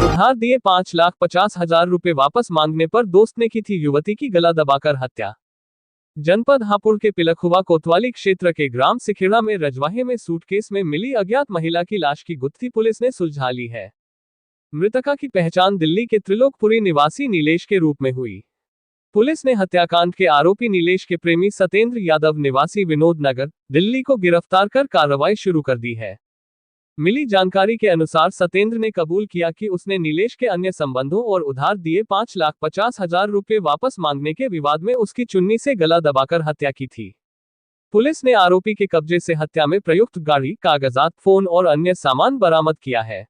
उधार दिए 5,50,000 रुपए वापस मांगने पर दोस्त ने की थी युवती की गला दबाकर हत्या। जनपद हापुड़ के पिलखुवा कोतवाली क्षेत्र के ग्राम सिखेड़ा में रजवाहे में सूटकेस में मिली अज्ञात महिला की लाश की गुत्थी पुलिस ने सुलझा ली है। मृतका की पहचान दिल्ली के त्रिलोकपुरी निवासी नीलेश के रूप में हुई। पुलिस ने हत्याकांड के आरोपी नीलेश के प्रेमी सतेंद्र यादव निवासी विनोद नगर, दिल्ली को गिरफ्तार कर कार्रवाई शुरू कर दी है। मिली जानकारी के अनुसार सतेंद्र ने कबूल किया कि उसने नीलेश के अन्य संबंधों और उधार दिए 5,50,000 रुपए वापस मांगने के विवाद में उसकी चुन्नी से गला दबाकर हत्या की थी। पुलिस ने आरोपी के कब्जे से हत्या में प्रयुक्त गाड़ी, कागजात, फोन और अन्य सामान बरामद किया है।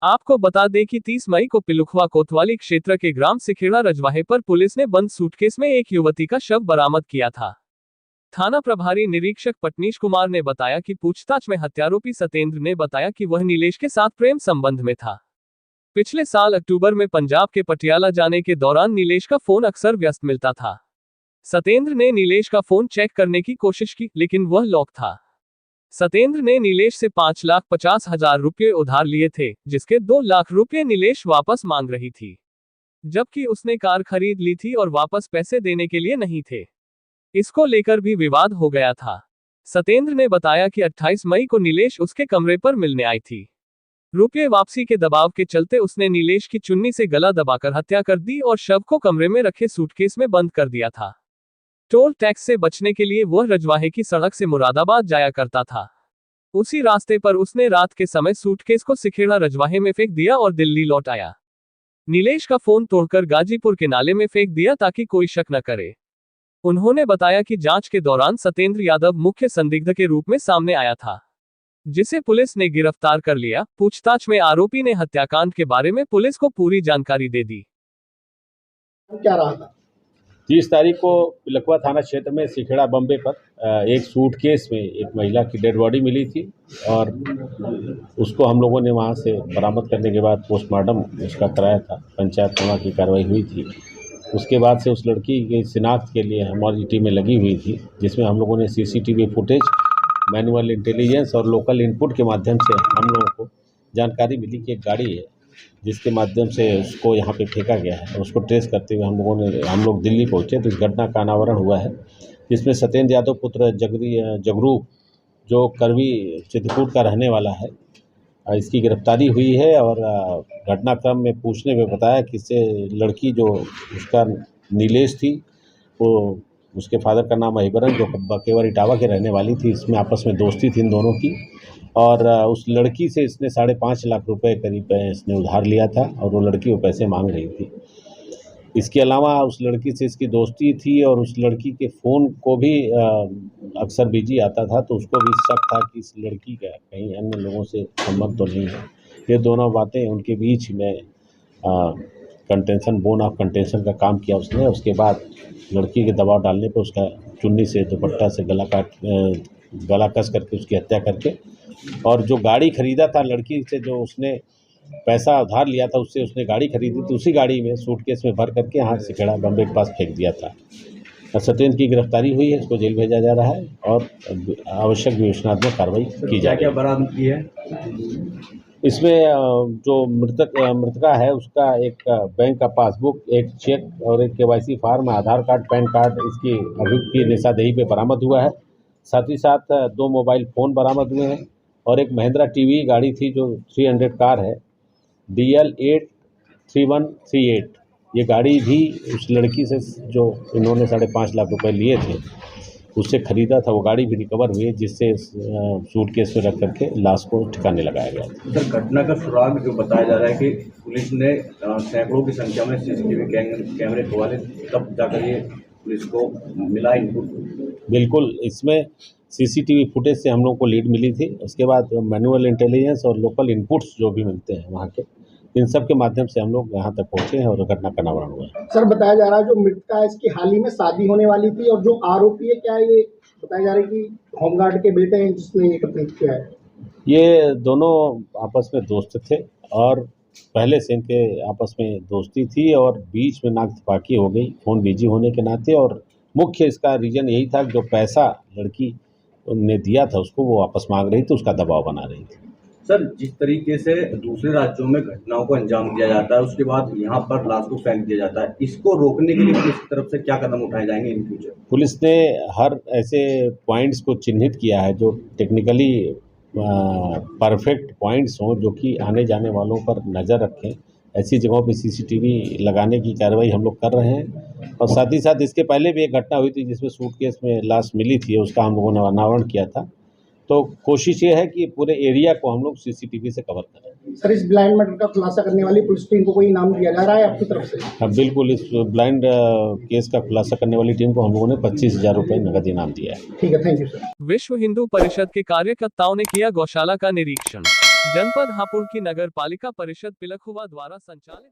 आपको बता दें कि 30 मई को पिलखुवा कोतवाली क्षेत्र के ग्राम सिखेड़ा रजवाहे पर पुलिस ने बंद सूटकेस में एक युवती का शव बरामद किया था। थाना प्रभारी निरीक्षक पटनीश कुमार ने बताया कि पूछताछ में हत्यारोपी सतेंद्र ने बताया कि वह नीलेश के साथ प्रेम संबंध में था। पिछले साल अक्टूबर में पंजाब के पटियाला जाने के दौरान नीलेश का फोन अक्सर व्यस्त मिलता था। सतेंद्र ने नीलेश का फोन चेक करने की कोशिश की, लेकिन वह लॉक था। सतेंद्र ने नीलेश से 5,50,000 रुपये उधार लिए थे, जिसके 2 लाख रुपये नीलेश वापस मांग रही थी, जबकि उसने कार खरीद ली थी और वापस पैसे देने के लिए नहीं थे। इसको लेकर भी विवाद हो गया था। सतेंद्र ने बताया कि 28 मई को नीलेश उसके कमरे पर मिलने आई थी। रुपये वापसी के दबाव के चलते उसने नीलेश की चुन्नी से गला दबाकर हत्या कर दी और शव को कमरे में रखे सूटकेस में बंद कर दिया था। टोल टैक्स से बचने के लिए वह रजवाहे की सड़क से मुरादाबाद जाया करता था। उसी रास्ते पर उसने रात के समय सूटकेस को सिखेड़ा रजवाहे में फेंक दिया और दिल्ली लौट आया। नीलेश का फोन तोड़कर गाजीपुर के नाले में फेंक दिया ताकि कोई शक न करे। उन्होंने बताया कि जांच के दौरान सतेंद्र यादव मुख्य संदिग्ध के रूप में सामने आया था, जिसे पुलिस ने गिरफ्तार कर लिया। पूछताछ में आरोपी ने हत्याकांड के बारे में पुलिस को पूरी जानकारी दे दी। क्या रहा था? 30 तारीख को पिलखुवा थाना क्षेत्र में सिखेड़ा बम्बे पर एक सूटकेस में एक महिला की डेड बॉडी मिली थी और उसको हम लोगों ने वहां से बरामद करने के बाद पोस्टमार्टम उसका कराया था। पंचायत थाना की कार्रवाई हुई थी। उसके बाद से उस लड़की की शिनाख्त के लिए हमारी टीमें लगी हुई थी, जिसमें हम लोगों ने सीसीटीवी फुटेज, मैनुअल इंटेलिजेंस और लोकल इनपुट के माध्यम से हम लोगों को जानकारी मिली कि एक गाड़ी है जिसके माध्यम से उसको यहाँ पे फेंका गया है। और उसको ट्रेस करते हुए हम लोग दिल्ली पहुँचे तो इस घटना का अनावरण हुआ है, जिसमें सतेंद्र यादव पुत्र जगरू जो करवी चित्रकूट का रहने वाला है, इसकी गिरफ्तारी हुई है। और घटनाक्रम में पूछने में बताया कि इससे लड़की जो उसका नीलेश थी, वो उसके फादर का नाम अहिबरन, जो बकेवर इटावा के रहने वाली थी, इसमें आपस में दोस्ती थी इन दोनों की। और उस लड़की से इसने 5.5 लाख रुपए करीब इसने उधार लिया था और वो लड़की वो पैसे मांग रही थी। इसके अलावा उस लड़की से इसकी दोस्ती थी और उस लड़की के फ़ोन को भी अक्सर बिजी आता था, तो उसको भी शक था कि इस लड़की का कहीं अन्य लोगों से संबंध तो नहीं है। ये दोनों बातें उनके बीच में कंटेंशन, बोन ऑफ कंटेंशन का काम किया उसने। उसके बाद लड़की के दबाव डालने पर उसका चुन्नी से दुपट्टा से गला कस करके उसकी हत्या करके, और जो गाड़ी खरीदा था लड़की से, जो उसने पैसा उधार लिया था उससे उसने गाड़ी खरीदी थी, उसी गाड़ी में सूटकेस में भर करके यहाँ सिखेड़ा बम्बे के पास फेंक दिया था। सतेंद्र की गिरफ्तारी हुई है, इसको जेल भेजा जा रहा है और आवश्यक विवेचनात्मक कार्रवाई की जा रही है। बरामद की है इसमें जो मृतका है उसका एक बैंक का पासबुक, एक चेक और एक केवाईसी फार्म, आधार कार्ड, पैन कार्ड इसकी अभियुक्त की निशानदेही पे बरामद हुआ है। साथ ही साथ 2 मोबाइल फ़ोन बरामद हुए हैं और एक महिंद्रा टीवी गाड़ी थी जो 300 कार है, DL 83138। ये गाड़ी भी उस लड़की से जो इन्होंने 5.5 लाख रुपए लिए थे उससे खरीदा था, वो गाड़ी भी रिकवर हुई है, जिससे सूटकेस में रख करके लाश को ठिकाने लगाया गया था। सर, घटना का सुराग जो बताया जा रहा है कि पुलिस ने सैकड़ों की संख्या में सीसीटीवी कैमरे खुलवाए, तब जाकर ये पुलिस को मिला इनपुट। बिल्कुल, इसमें सीसीटीवी फुटेज से हम लोग को लीड मिली थी। उसके बाद मैनुअल इंटेलिजेंस और लोकल इनपुट्स जो भी मिलते हैं वहाँ के, इन सब के माध्यम से हम लोग यहाँ तक पहुँचे हैं और घटना का अनावरण हुआ है। सर, बताया जा रहा है जो मृतका है इसकी हाल ही में शादी होने वाली थी, और जो आरोपी है, क्या ये बताया जा रहा है कि होमगार्ड के बेटे हैं जिसने ये कृत्य किया है? ये दोनों आपस में दोस्त थे और पहले से इनके आपस में दोस्ती थी और बीच में नाकतपाकी हो गई फ़ोन बिजी होने के नाते। और मुख्य इसका रीज़न यही था कि जो पैसा लड़की ने दिया था उसको वो वापस मांग रही थी, उसका दबाव बना रही थी। सर, जिस तरीके से दूसरे राज्यों में घटनाओं को अंजाम दिया जाता है, उसके बाद यहाँ पर लाश को फेंक दिया जाता है, इसको रोकने के लिए पुलिस की तरफ से क्या कदम उठाए जाएंगे इन फ्यूचर? पुलिस ने हर ऐसे पॉइंट्स को चिन्हित किया है जो टेक्निकली परफेक्ट पॉइंट्स हों, जो कि आने जाने वालों पर नज़र रखें। ऐसी जगहों पे सीसीटीवी लगाने की कार्रवाई हम लोग कर रहे हैं। और साथ ही साथ इसके पहले भी एक घटना हुई थी जिसमें सूटकेस में लाश मिली थी, उसका हम लोगों ने अनावरण किया था। तो कोशिश ये है कि पूरे एरिया को हम लोग सीसीटीवी से कवर करें। सर, इस ब्लाइंड मर्डर का खुलासा करने वाली पुलिस टीम को कोई इनाम दिया जा रहा है आपकी तरफ से? हाँ, बिल्कुल। इस ब्लाइंड केस का खुलासा करने वाली टीम को हम लोगों ने 25,000 रुपये नगद इनाम दिया है। ठीक है, थैंक यू सर। विश्व हिंदू परिषद के कार्यकर्ताओं ने किया गौशाला का निरीक्षण। जनपद हापुड़ की नगर पालिका परिषद पिलखुवा द्वारा संचालित